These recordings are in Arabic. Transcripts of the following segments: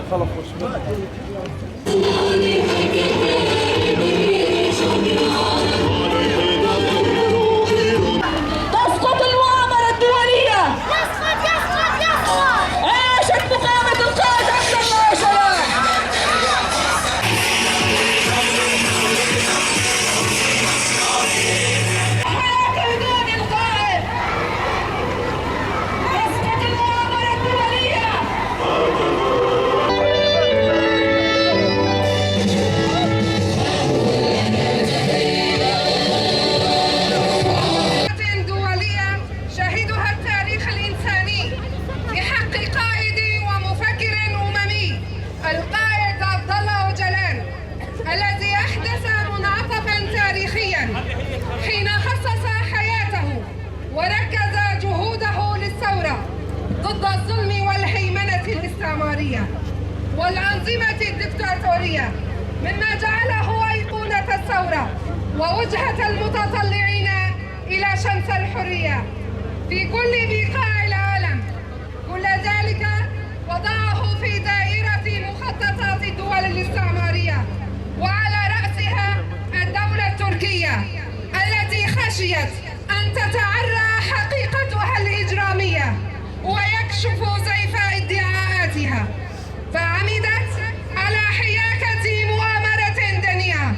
تسقط المؤامرة الدولية. يسقط يسقط يسقط. عاشت مقاومة القائد عبد الله شلاح. حياة بدون القائد. تسقط المؤامرة الدولية. دولية شهدها التاريخ الإنساني بحق قائد ومفكر أممي القائد عبد الله أوجلان، الذي أحدث منعطفا تاريخيا حين خصص حياته وركز جهوده للثورة ضد الظلم والهيمنة الاستعمارية والأنظمة الدكتاتورية، مما جعله أيقونة الثورة ووجهة المتطلعين إلى شمس الحرية في كل بقاع العالم. كل ذلك وضعه في دائرة مخططات الدول الاستعمارية، وعلى رأسها الدولة التركية التي خشيت أن تتعرى حقيقتها الإجرامية ويكشف زيف ادعاءاتها، فعمدت على حياكة مؤامرة دنيئة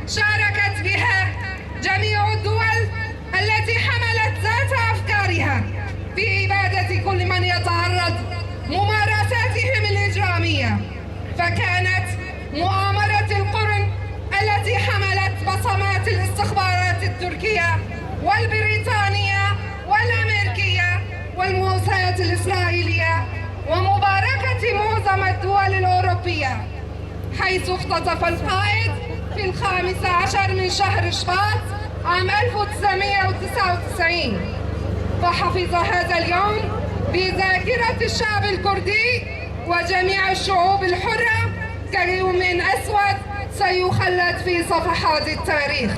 شاركت بها جميع الدول التي حملت ذات أفكارها في إبادة كل من يتعرض ممارساتهم الإجرامية. فكانت مؤامرة القرن التي حملت بصمات الاستخبارات التركية والبريطانية والأمريكية والموساد الإسرائيلية ومباركة معظم الدول الأوروبية، حيث اختطف القائد في 15 من شهر شباط عام 1999، فحفظ هذا اليوم بذاكرة الشعب الكردي وجميع الشعوب الحرة كيوم أسود سيخلد في صفحات التاريخ.